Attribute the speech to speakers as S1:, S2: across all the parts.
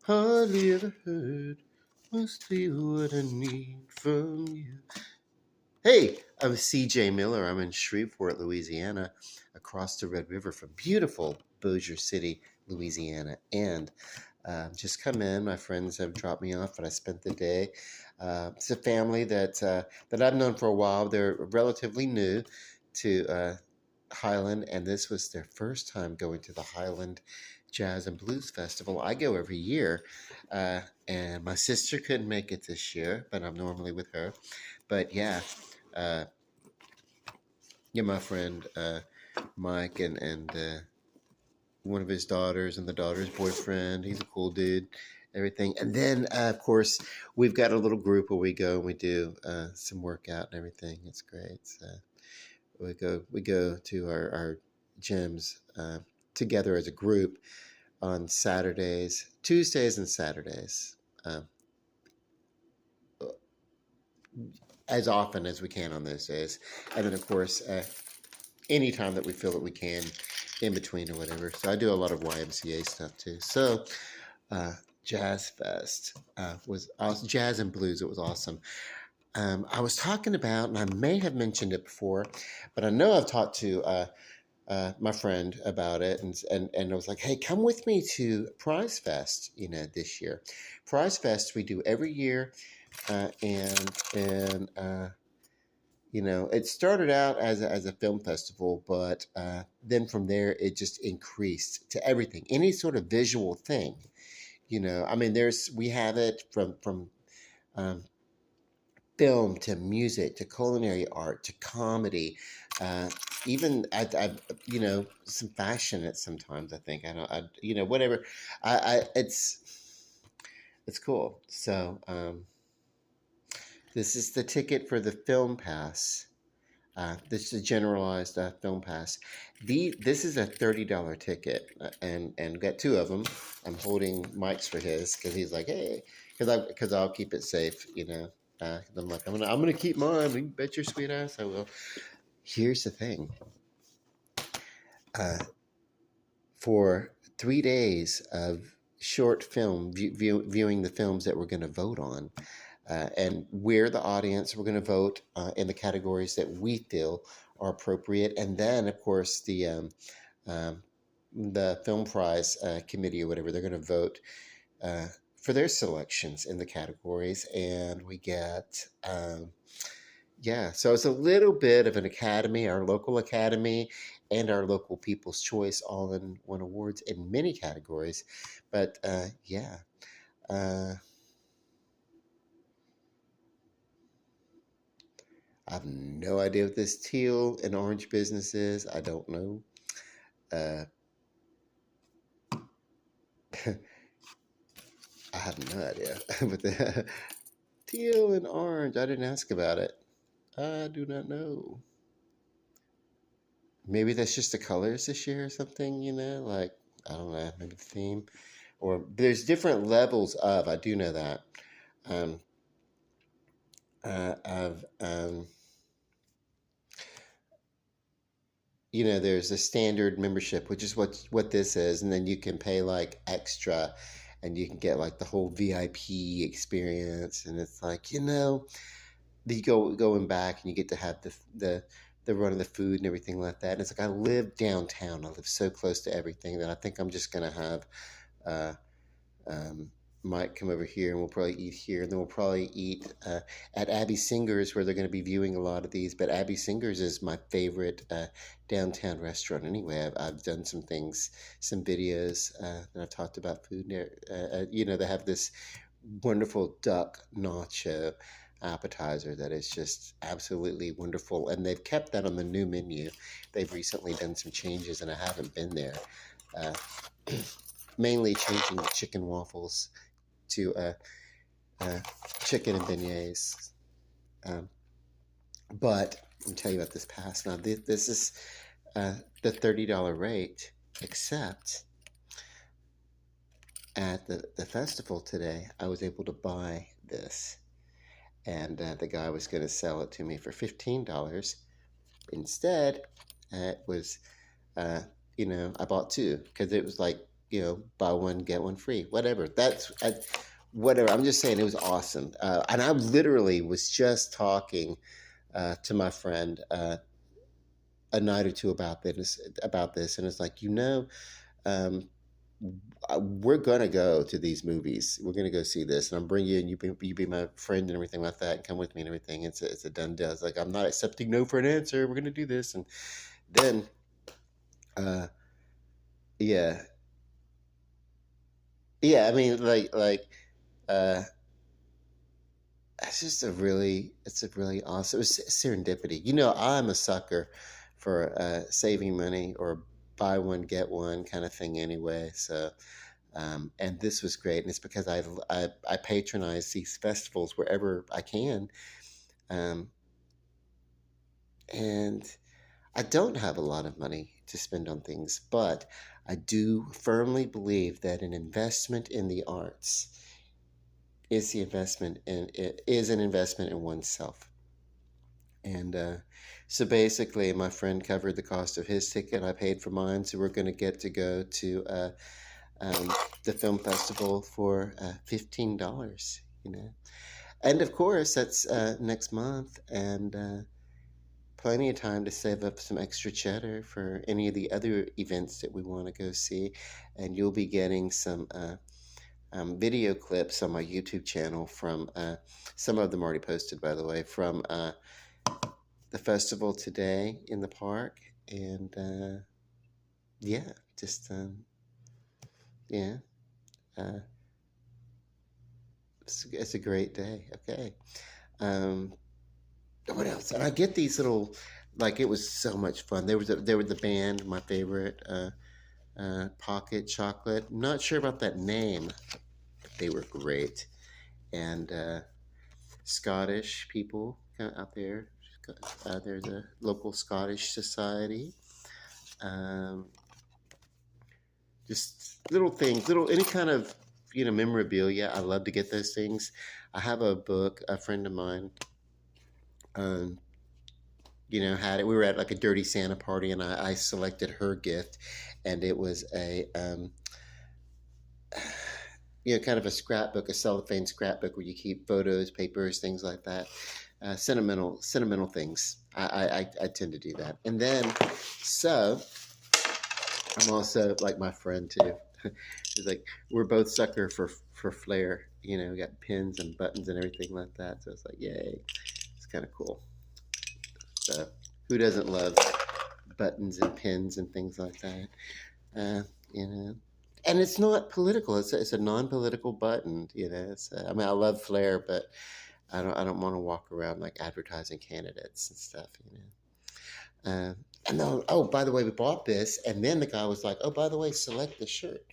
S1: hardly ever heard. Must be what I need from you. Hey, I'm CJ Miller. I'm in Shreveport, Louisiana, across the Red River from beautiful Bossier City, Louisiana. And just come in. My friends have dropped me off, but I spent the day. It's a family that I've known for a while. They're relatively new to Highland, and this was their first time going to the Highland Jazz and Blues Festival. I go every year, and my sister couldn't make it this year, but I'm normally with her. But yeah, uh, yeah, my friend Mike and one of his daughters and the daughter's boyfriend. He's a cool dude. Everything, and then of course we've got a little group where we go and we do some workout and everything. It's great. So we go to our gyms together as a group on Saturdays, Tuesdays, and Saturdays, as often as we can on those days. And then, of course, anytime that we feel that we can in between or whatever. So I do a lot of YMCA stuff too. So Jazz Fest was awesome. Jazz and blues. It was awesome. I was talking about, and I may have mentioned it before, but I know I've talked to my friend about it, and I was like, hey, come with me to Prize Fest, this year. Prize Fest we do every year, and it started out as a film festival, but then from there it just increased to everything, any sort of visual thing. I mean, we have it from um, film to music to culinary art to comedy, even some fashion at sometimes. I think whatever. It's cool. So this is the ticket for the film pass. This is a generalized film pass. This is a $30 ticket, and got two of them. I'm holding Mike's for his because he's like, hey, because I'll keep it safe, I'm like, I'm gonna keep mine. You bet your sweet ass I will. Here's the thing. For 3 days of short film viewing the films that we're going to vote on, and we're the audience. We're going to vote in the categories that we feel are appropriate, and then of course the film prize committee or whatever, they're going to vote for their selections in the categories, and we get so it's a little bit of an academy, our local academy, and our local People's Choice all in one awards in many categories. But I have no idea what this teal and orange business is. I don't know. I have no idea. But the teal and orange, I didn't ask about it. I do not know. Maybe that's just the colors this year or something, like, I don't know, maybe the theme. Or there's different levels of, I do know that. Of there's a standard membership, which is what this is, and then you can pay like extra, and you can get like the whole VIP experience, and it's like you going back, and you get to have the run of the food and everything like that. And it's like I live downtown. I live so close to everything that I think I'm just gonna have Mike come over here, and we'll probably eat here, and then we'll probably eat at Abby Singer's, where they're going to be viewing a lot of these. But Abby Singer's is my favorite downtown restaurant. Anyway, I've done some things, some videos, and I've talked about food there. They have this wonderful duck nacho appetizer that is just absolutely wonderful, and they've kept that on the new menu. They've recently done some changes, and I haven't been there. Mainly changing the chicken waffles to chicken and beignets. But I'll tell you about this pass. Now, this is the $30 rate, except at the festival today, I was able to buy this. And the guy was going to sell it to me for $15. Instead, it was, I bought two because it was like, buy one get one free, whatever. Whatever. I'm just saying it was awesome. And I literally was just talking to my friend a night or two about this, and it's like um, we're gonna go to these movies. We're gonna go see this, and I'm bringing you, and you be my friend and everything like that, and come with me and everything. It's a done deal. It's like I'm not accepting no for an answer. We're gonna do this, and then uh, yeah, yeah. I mean, uh, it's a really awesome. It's serendipity. I'm a sucker for saving money or buy one get one kind of thing anyway. So and this was great, and it's because I patronize these festivals wherever I can, um, and I don't have a lot of money to spend on things, but I do firmly believe that an investment in the arts is an investment in oneself. And so basically, my friend covered the cost of his ticket. I paid for mine, so we're going to get to go to um, the film festival for $15. And of course, that's next month, and plenty of time to save up some extra cheddar for any of the other events that we want to go see. And you'll be getting some video clips on my YouTube channel from some of them already posted, by the way, from the festival today in the park. And yeah, just yeah, uh, it's a great day. Okay. Um, what else? And I get these little, like, it was so much fun. There were the band, my favorite, Pocket Chocolate. Not sure about that name, but they were great. And Scottish people out there. There's a local Scottish society. Um, just little things, any kind of memorabilia. I love to get those things. I have a book. A friend of mine, um, had it. We were at like a Dirty Santa party, and I selected her gift, and it was a kind of a scrapbook, a cellophane scrapbook where you keep photos, papers, things like that. Sentimental things. I tend to do that, and then so I'm also like my friend too. It's like we're both sucker for flair. We got pins and buttons and everything like that. So it's like, yay, it's kind of cool. So who doesn't love buttons and pins and things like that? Uh, you know, and it's not political. It's a non-political button. I mean, I love flair, but I don't want to walk around like advertising candidates and stuff. And then, oh, by the way, we bought this, and then the guy was like, "Oh, by the way, select the shirt."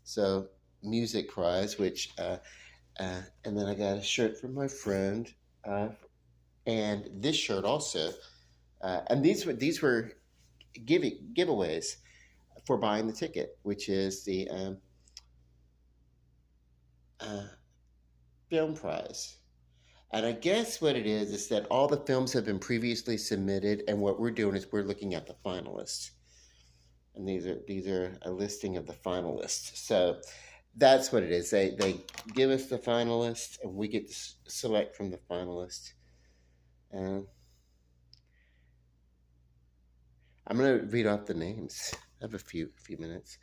S1: So music prize, which, and then I got a shirt from my friend, and this shirt also, and these were giveaways for buying the ticket, which is the uh, film prize. And I guess what it is that all the films have been previously submitted, and what we're doing is we're looking at the finalists. And these are a listing of the finalists. So that's what it is. They give us the finalists, and we get to select from the finalists. And I'm going to read off the names. I have a few minutes.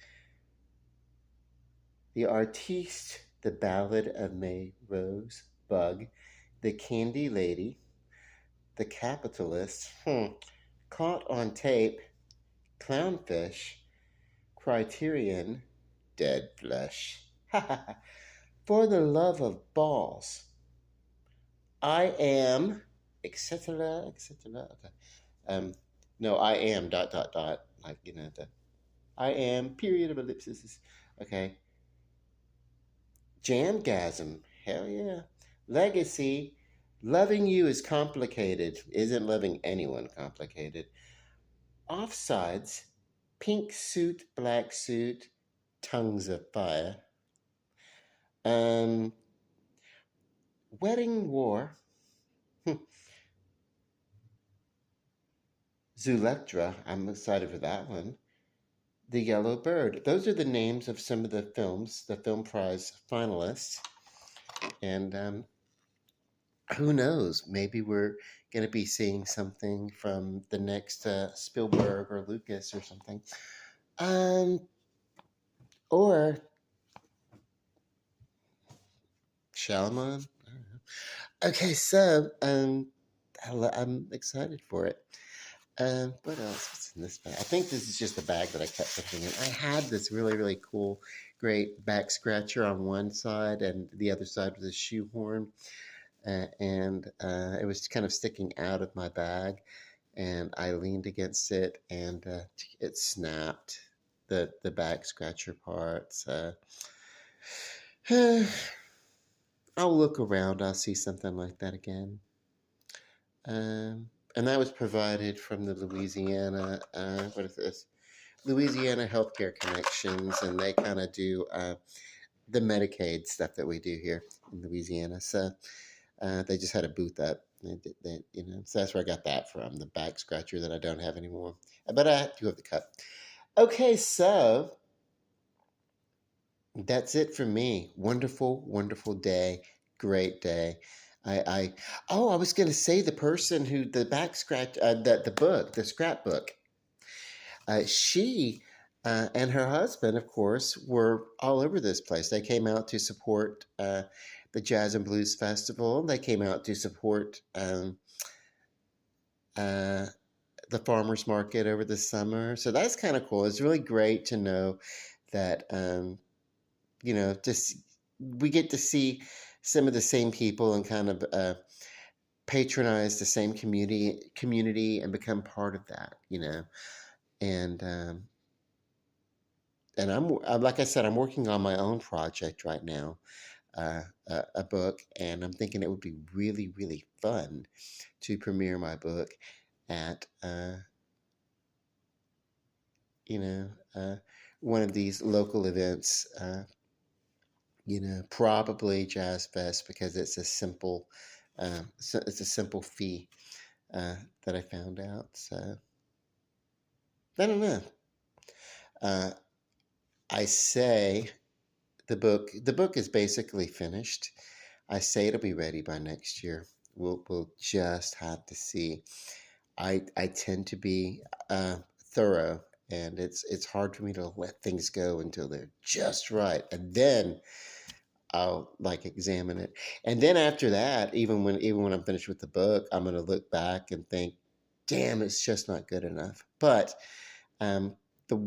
S1: The Artiste, The Ballad of May Rose, Bug, The Candy Lady, The Capitalist, Caught on Tape, Clownfish, Criterion, Dead Flesh. For the Love of Balls, I Am, etc., etc. Okay. No, I am dot dot dot. Like the I am period of ellipsis. Okay. Jamgasm. Hell yeah. Legacy. Loving you is complicated. Isn't loving anyone complicated? Offsides. Pink suit, black suit, tongues of fire. Um, Wedding War. Zulektra. I'm excited for that one. The Yellow Bird. Those are the names of some of the films, the film prize finalists. And who knows? Maybe we're going to be seeing something from the next Spielberg or Lucas or something. Um, or Shyamalan. I don't know. Okay, so I'm excited for it. What else? What's in this bag? I think this is just a bag that I kept putting in. I had this really, really cool, great back scratcher on one side, and the other side was a shoehorn. And it was kind of sticking out of my bag, and I leaned against it, and it snapped the back scratcher parts. I'll look around. I'll see something like that again. And that was provided from the Louisiana. What is this? Louisiana Healthcare Connections, and they kind of do the Medicaid stuff that we do here in Louisiana. So they just had a booth up. So that's where I got that from, the back scratcher that I don't have anymore. But I do have the cup. Okay, so that's it for me. Wonderful, wonderful day. Great day. I was going to say the person who the back scratch, the book, the scrapbook. She and her husband, of course, were all over this place. They came out to support the Jazz and Blues Festival. They came out to support uh, the farmers market over the summer. So that's kind of cool. It's really great to know that just we get to see some of the same people and kind of patronize the same community and become part of that. And like I said, I'm working on my own project right now, a book, and I'm thinking it would be really, really fun to premiere my book at, one of these local events, probably Jazz Fest because it's a simple, it's a simple fee that I found out. So I don't know. Uh, I say the book is basically finished. I say it'll be ready by next year. We'll just have to see. I tend to be thorough, and it's hard for me to let things go until they're just right, and then I'll like examine it. And then after that, even when I'm finished with the book, I'm gonna look back and think, damn, it's just not good enough. But um, the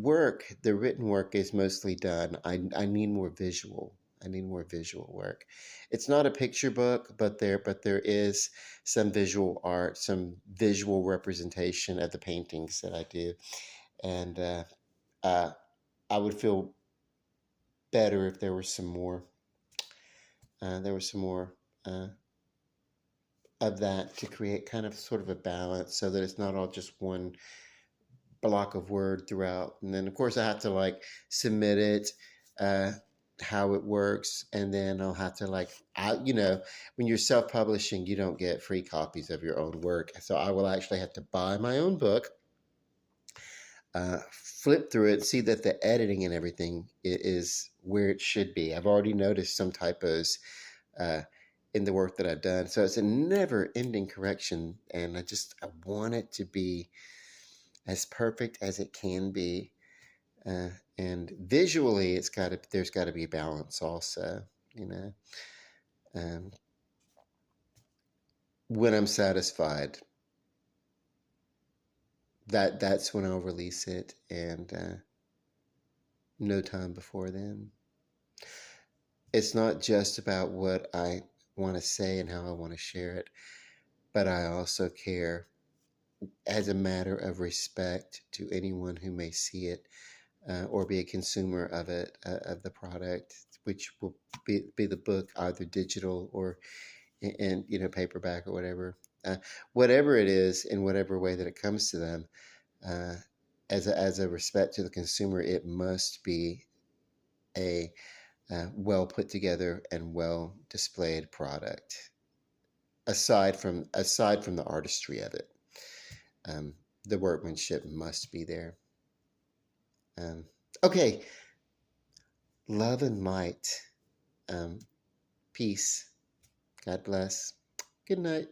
S1: written work is mostly done. I need more visual. I need more visual work. It's not a picture book, but there is some visual art, some visual representation of the paintings that I do, and uh, I would feel better if there was some more. There was some more uh, of that to create kind of sort of a balance, so that it's not all just one block of word throughout. And then of course I have to like submit it, uh, how it works, and then I'll have to when you're self-publishing, you don't get free copies of your own work. So I will actually have to buy my own book, flip through it, see that the editing and everything is where it should be. I've already noticed some typos uh, in the work that I've done. So it's a never-ending correction, and I want it to be as perfect as it can be. And visually, there's got to be balance also. You know, um, when I'm satisfied, that's when I'll release it, and no time before then. It's not just about what I want to say and how I want to share it, but I also care as a matter of respect to anyone who may see it or be a consumer of it, of the product, which will be the book, either digital or in paperback or whatever. Whatever it is, in whatever way that it comes to them, uh, as a respect to the consumer, it must be a well put together and well displayed product. Aside from the artistry of it, um, the workmanship must be there. Okay, love and might. Peace. God bless. Good night.